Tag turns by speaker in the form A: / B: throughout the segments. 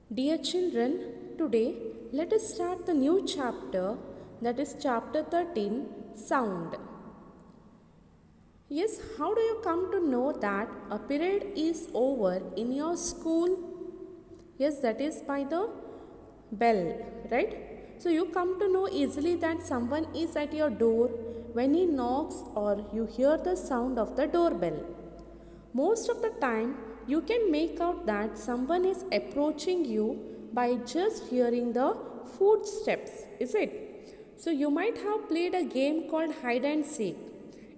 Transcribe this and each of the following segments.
A: Dear children, today let us start the new chapter, that is chapter 13, Sound. Yes, how do you come to know that a period is over in your school? Yes, that is by the bell, right? So you come to know easily that someone is at your door when he knocks or you hear the sound of the doorbell. Most of the time, you can make out that someone is approaching you by just hearing the footsteps, is it? So, you might have played a game called hide and seek.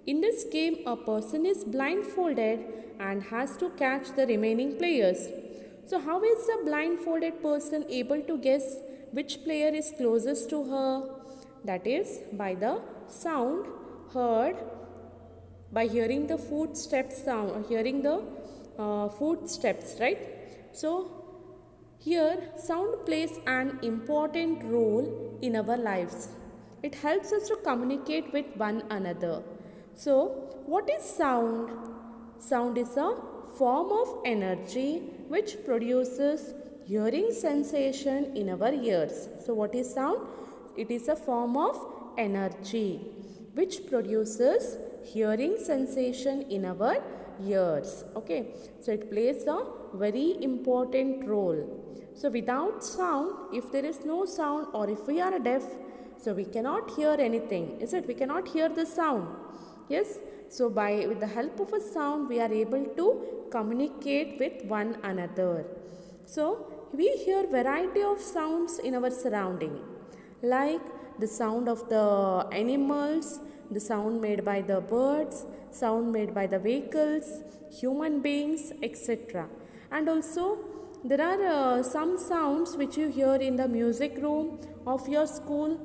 A: In this game, a person is blindfolded and has to catch the remaining players. So, how is the blindfolded person able to guess which player is closest to her? That is by the sound heard by hearing the footsteps sound, hearing the footsteps, right? So here sound plays an important role in our lives. It helps us to communicate with one another. So what is sound? Sound is a form of energy which produces hearing sensation in our ears. So what is sound? It is a form of energy which produces hearing sensation in our ears. Okay, so it plays a very important role. So without sound, if there is no sound or if we are deaf, so we cannot hear anything, is it? We cannot hear the sound. Yes, so with the help of a sound we are able to communicate with one another. So we hear variety of sounds in our surrounding, like the sound of the animals, the sound made by the birds, sound made by the vehicles, human beings, etc. And also there are some sounds which you hear in the music room of your school,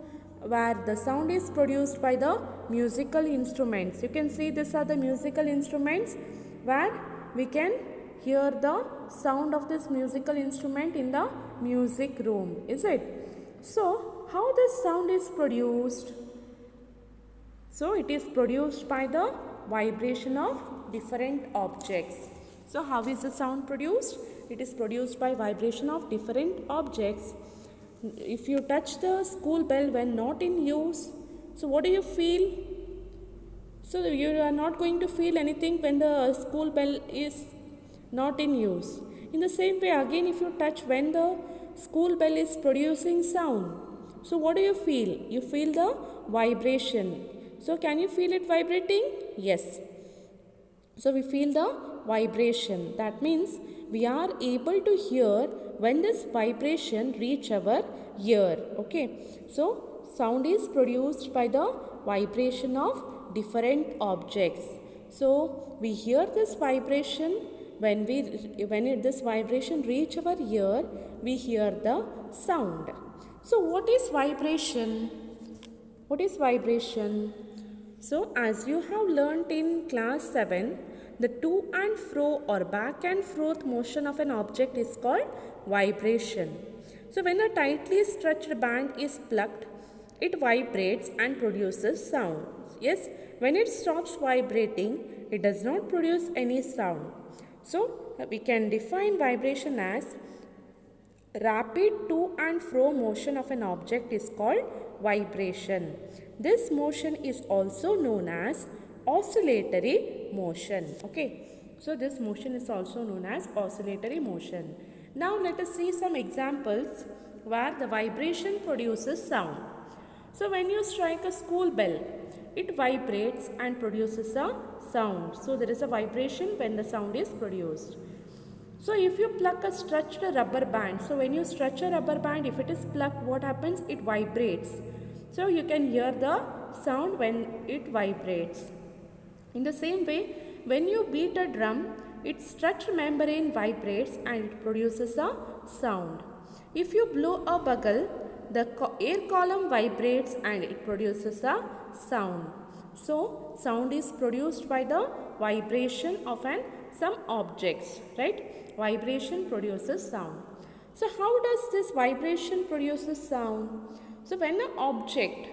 A: where the sound is produced by the musical instruments. You can see these are the musical instruments where we can hear the sound of this musical instrument in the music room, is it? So how this sound is produced? So it is produced by the vibration of different objects. So how is the sound produced? It is produced by vibration of different objects. If you touch the school bell when not in use, so what do you feel? So you are not going to feel anything when the school bell is not in use. In the same way, again, if you touch when the school bell is producing sound, so what do you feel? You feel the vibration. So can you feel it vibrating? Yes. So we feel the vibration. That means we are able to hear when this vibration reach our ear. Okay. So sound is produced by the vibration of different objects. So we hear this vibration when this vibration reach our ear, we hear the sound. So what is vibration? What is vibration? So as you have learnt in class 7, the to and fro or back and forth motion of an object is called vibration. So when a tightly stretched band is plucked, it vibrates and produces sound. Yes, when it stops vibrating, it does not produce any sound. So we can define vibration as rapid to and fro motion of an object is called vibration. This motion is also known as oscillatory motion. Okay, so this motion is also known as oscillatory motion. Now let us see some examples where the vibration produces sound. So when you strike a school bell, it vibrates and produces a sound. So there is a vibration when the sound is produced. So if you pluck a stretched rubber band, so when you stretch a rubber band, if it is plucked, what happens? It vibrates. So you can hear the sound when it vibrates. In the same way, when you beat a drum, its stretched membrane vibrates and it produces a sound. If you blow a bugle, the air column vibrates and it produces a sound. So sound is produced by the vibration of some objects, right? Vibration produces sound. So how does this vibration produces sound? So when an object,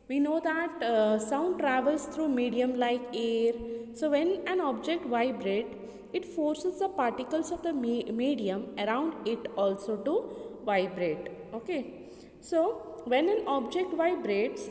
A: we know that sound travels through medium like air. So when an object vibrates, it forces the particles of the medium around it also to vibrate. Okay, so when an object vibrates,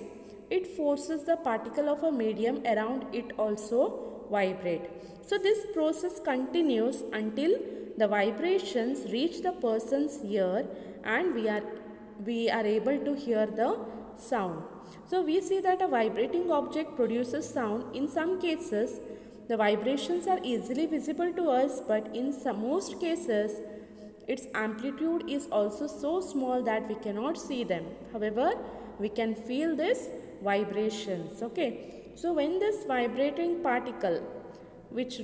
A: it forces the particle of a medium around it also vibrate. So this process continues until the vibrations reach the person's ear and we are able to hear the sound. So we see that a vibrating object produces sound. In some cases, the vibrations are easily visible to us, but in most cases, its amplitude is also so small that we cannot see them. However, we can feel this vibrations. Okay. So when this vibrating particle which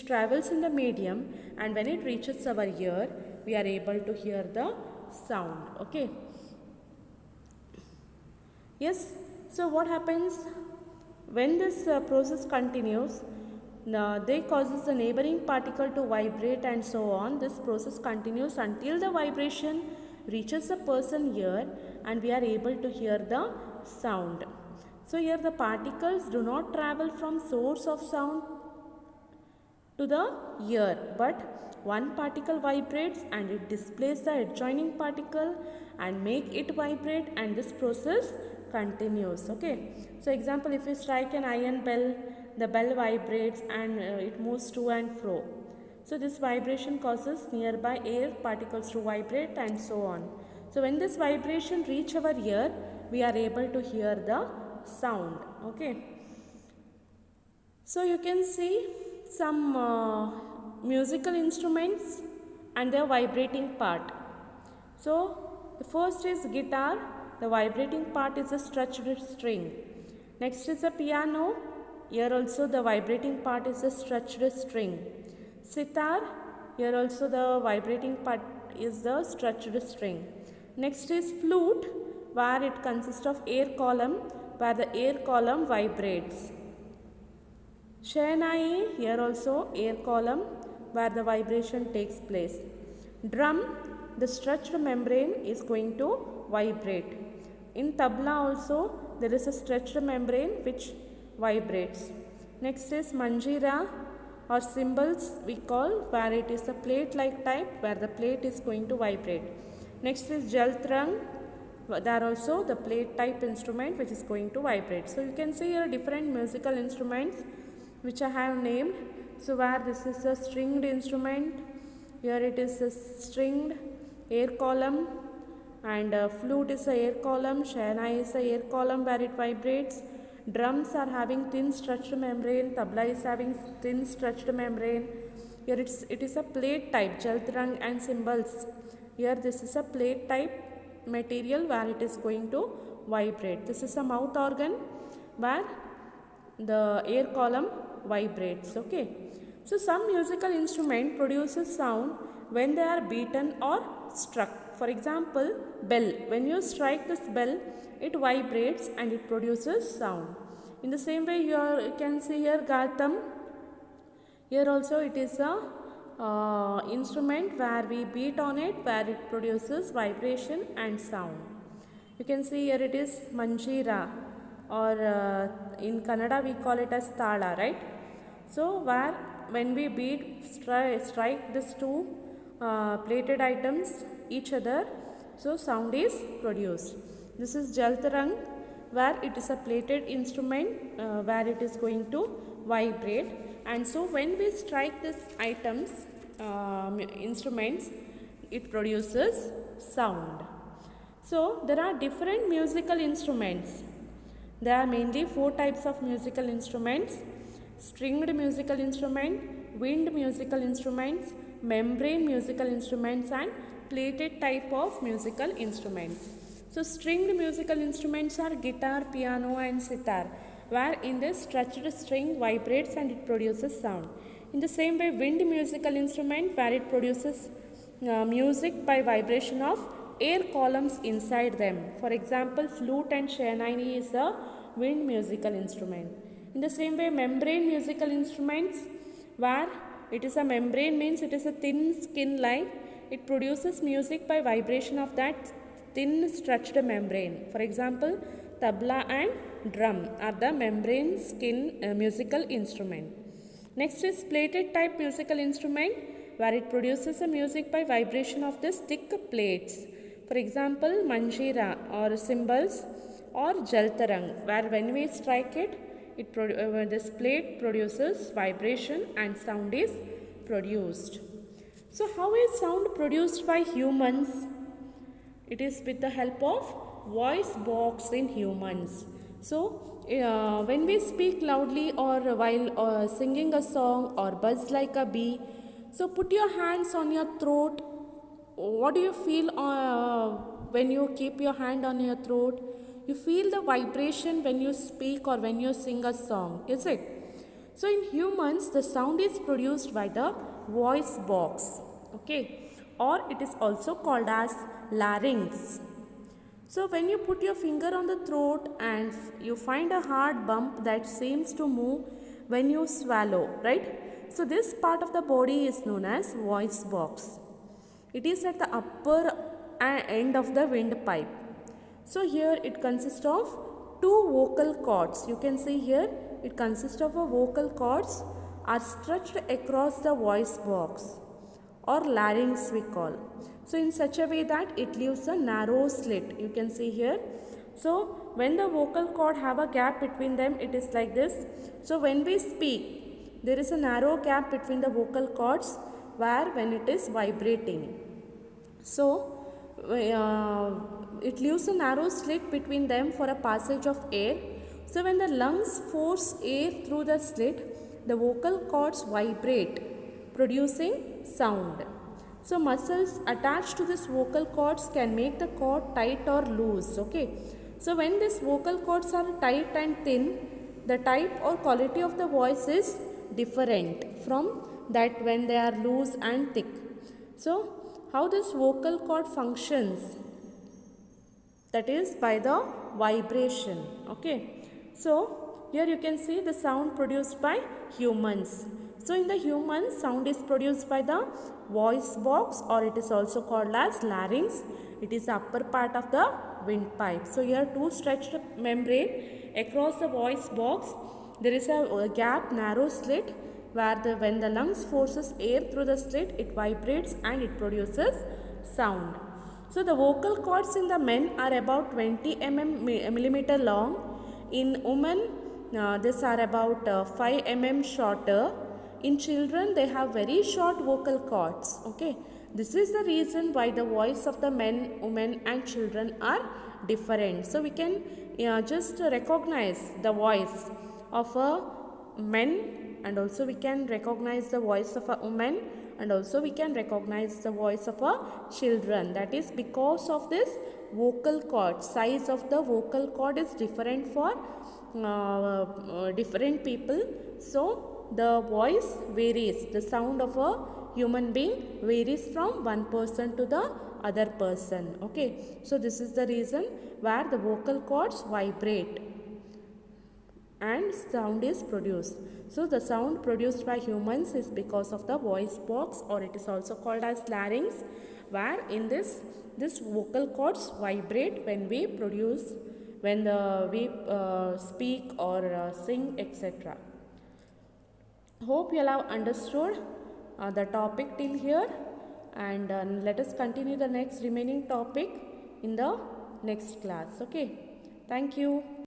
A: travels in the medium, and when it reaches our ear, we are able to hear the sound. Okay. Yes. So what happens when this process continues? They causes the neighboring particle to vibrate and so on. This process continues until the vibration reaches the person's ear and we are able to hear the sound. So here the particles do not travel from source of sound to the ear, but one particle vibrates and it displays the adjoining particle and make it vibrate, and this process continues. Okay, so example, if you strike an iron bell, the bell vibrates and it moves to and fro. So this vibration causes nearby air particles to vibrate and so on. So when this vibration reach our ear, we are able to hear the sound. Okay, so you can see some musical instruments and their vibrating part. So the first is guitar. The vibrating part is a stretched string. Next is a piano. Here also the vibrating part is a stretched string. Sitar. Here also the vibrating part is the stretched string. Next is flute, where it consists of air column, where the air column vibrates. Shehnai, here also air column, where the vibration takes place. Drum, the stretched membrane is going to vibrate. In tabla also there is a stretched membrane which vibrates. Next is manjira or cymbals we call, where it is a plate like type where the plate is going to vibrate. Next is jaltrang, there also the plate type instrument which is going to vibrate. So you can see here different musical instruments which I have named. So where this is a stringed instrument, here it is a stringed air column, and flute is a air column, shehnai is a air column where it vibrates. Drums are having thin stretched membrane, tabla is having thin stretched membrane. Here it is a plate type, jaltrang and cymbals. Here this is a plate type material where it is going to vibrate. This is a mouth organ where the air column vibrates. Okay, so some musical instrument produces sound when they are beaten or struck. For example, bell. When you strike this bell, it vibrates and it produces sound. In the same way, you can see here gatam. Here also it is a instrument where we beat on it, where it produces vibration and sound. You can see here it is manjira, or in Kannada we call it as tala, right? So where when we beat, strike these two plated items each other, so sound is produced. This is jaltarang, where it is a plated instrument where it is going to vibrate, and so when we strike these items, instruments, it produces sound. So there are different musical instruments. There are mainly 4 types of musical instruments: stringed musical instrument, wind musical instruments, membrane musical instruments, and plated type of musical instruments. So stringed musical instruments are guitar, piano and sitar, where in this stretched string vibrates and it produces sound. In the same way, wind musical instrument, where it produces music by vibration of air columns inside them. For example, flute and shehnai is a wind musical instrument. In the same way, membrane musical instruments, where it is a membrane means it is a thin skin like, it produces music by vibration of that thin stretched membrane. For example, tabla and drum are the membrane skin musical instrument. Next is plated type musical instrument, where it produces a music by vibration of the stick plates. For example, manjira or cymbals or jaltarang, where when we strike it, this plate produces vibration and sound is produced. So how is sound produced by humans? It is with the help of voice box in humans. So when we speak loudly or while singing a song or buzz like a bee, so put your hands on your throat. What do you feel when you keep your hand on your throat? You feel the vibration when you speak or when you sing a song, is it? So in humans, the sound is produced by the voice box, okay, or it is also called as larynx. So when you put your finger on the throat and you find a hard bump that seems to move when you swallow, right? So this part of the body is known as voice box. It is at the upper end of the windpipe. So here it consists of two vocal cords. You can see here it consists of a vocal cords are stretched across the voice box or larynx we call. So in such a way that it leaves a narrow slit. You can see here. So when the vocal cord have a gap between them, it is like this. So when we speak, there is a narrow gap between the vocal cords where when it is vibrating. So it leaves a narrow slit between them for a passage of air. So when the lungs force air through the slit, the vocal cords vibrate, producing sound. So muscles attached to this vocal cords can make the cord tight or loose. Okay. So when these vocal cords are tight and thin, the type or quality of the voice is different from that when they are loose and thick. So how this vocal cord functions? That is by the vibration. Okay. So here you can see the sound produced by humans. So in the humans, sound is produced by the voice box, or it is also called as larynx. It is the upper part of the windpipe. So here two stretched membrane across the voice box. There is a gap, narrow slit, where when the lungs forces air through the slit, it vibrates and it produces sound. So the vocal cords in the men are about 20 millimeter long. In women, these are about 5 shorter. In children, they have very short vocal cords. Okay, this is the reason why the voice of the men, women, and children are different. So we can just recognize the voice of a man, and also we can recognize the voice of a woman, and also we can recognize the voice of a children. That is because of this vocal cord. Size of the vocal cord is different for different people. So the voice varies. The sound of a human being varies from one person to the other person. Okay. So this is the reason where the vocal cords vibrate and sound is produced. So the sound produced by humans is because of the voice box, or it is also called as larynx, where in this vocal cords vibrate when we produce, when we speak or sing, etc. Hope you all have understood the topic till here, and let us continue the next remaining topic in the next class. Okay. Thank you.